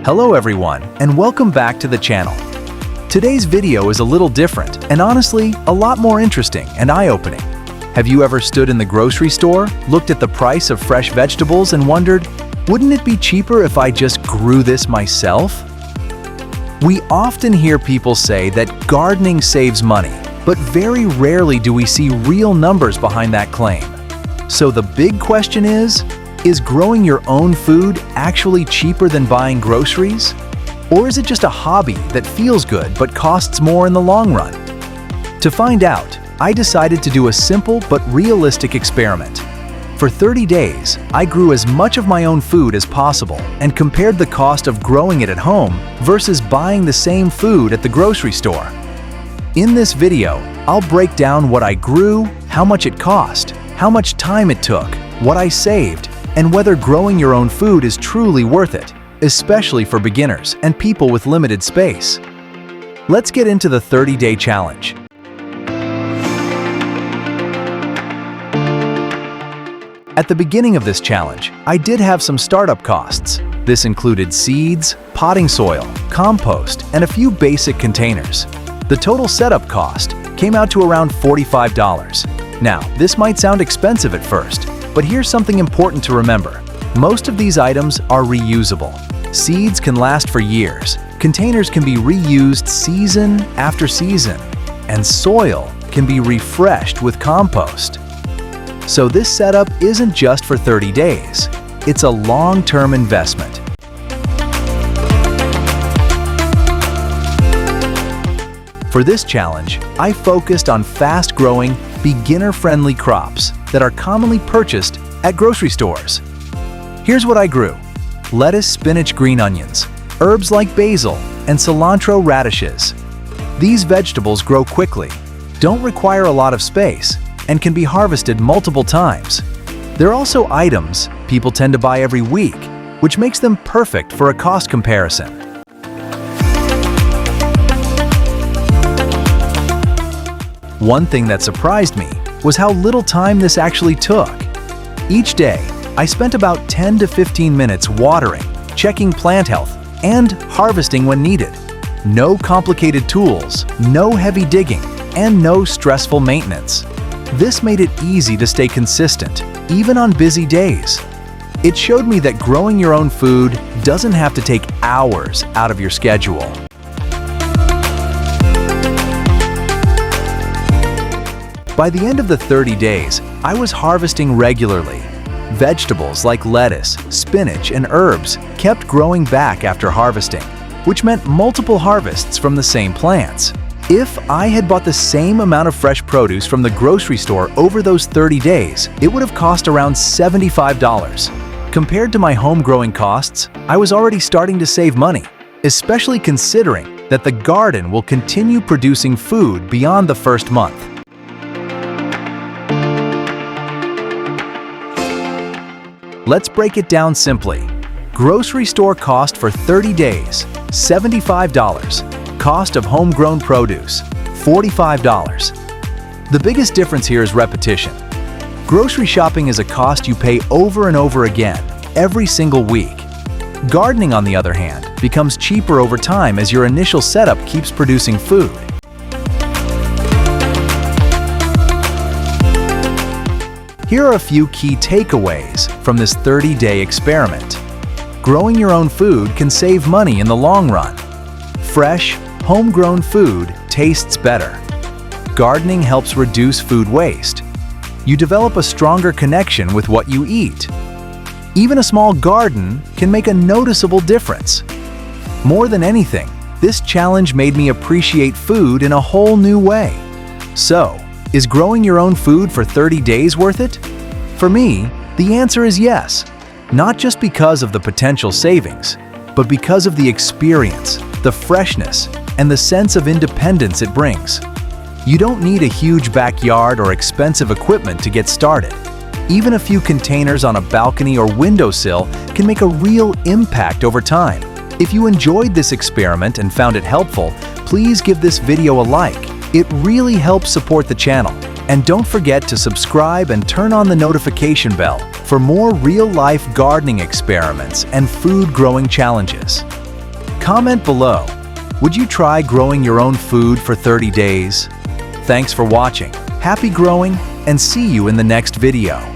Hello everyone, and welcome back to the channel. Today's video is a little different and honestly, a lot more interesting and eye-opening. Have you ever stood in the grocery store, looked at the price of fresh vegetables and wondered, wouldn't it be cheaper if I just grew this myself? We often hear people say that gardening saves money, but very rarely do we see real numbers behind that claim. So the big question is growing your own food actually cheaper than buying groceries? Or is it just a hobby that feels good but costs more in the long run? To find out, I decided to do a simple but realistic experiment. For 30 days, I grew as much of my own food as possible and compared the cost of growing it at home versus buying the same food at the grocery store. In this video, I'll break down what I grew, how much it cost, how much time it took, what I saved, and whether growing your own food is truly worth it, especially for beginners and people with limited space. Let's get into the 30-day challenge. At the beginning of this challenge, I did have some startup costs. This included seeds, potting soil, compost, and a few basic containers. The total setup cost came out to around $45. Now, this might sound expensive at first, but here's something important to remember. Most of these items are reusable. Seeds can last for years, containers can be reused season after season, and soil can be refreshed with compost. So this setup isn't just for 30 days, it's a long-term investment. For this challenge, I focused on fast-growing, beginner-friendly crops that are commonly purchased at grocery stores. Here's what I grew: lettuce, spinach, green onions, herbs like basil, and cilantro radishes. These vegetables grow quickly, don't require a lot of space, and can be harvested multiple times. They're also items people tend to buy every week, which makes them perfect for a cost comparison. One thing that surprised me was how little time this actually took. Each day, I spent about 10 to 15 minutes watering, checking plant health, and harvesting when needed. No complicated tools, no heavy digging, and no stressful maintenance. This made it easy to stay consistent, even on busy days. It showed me that growing your own food doesn't have to take hours out of your schedule. By the end of the 30 days, I was harvesting regularly. Vegetables like lettuce, spinach, and herbs kept growing back after harvesting, which meant multiple harvests from the same plants. If I had bought the same amount of fresh produce from the grocery store over those 30 days, it would have cost around $75. Compared to my home-growing costs, I was already starting to save money, especially considering that the garden will continue producing food beyond the first month. Let's break it down simply. Grocery store cost for 30 days, $75. Cost of homegrown produce, $45. The biggest difference here is repetition. Grocery shopping is a cost you pay over and over again, every single week. Gardening, on the other hand, becomes cheaper over time as your initial setup keeps producing food. Here are a few key takeaways from this 30-day experiment. Growing your own food can save money in the long run. Fresh, homegrown food tastes better. Gardening helps reduce food waste. You develop a stronger connection with what you eat. Even a small garden can make a noticeable difference. More than anything, this challenge made me appreciate food in a whole new way. So, is growing your own food for 30 days worth it? For me, the answer is yes. Not just because of the potential savings, but because of the experience, the freshness, and the sense of independence it brings. You don't need a huge backyard or expensive equipment to get started. Even a few containers on a balcony or windowsill can make a real impact over time. If you enjoyed this experiment and found it helpful, please give this video a like. It really helps support the channel. And don't forget to subscribe and turn on the notification bell for more real-life gardening experiments and food growing challenges. Comment below. Would you try growing your own food for 30 days? Thanks for watching. Happy growing, and see you in the next video.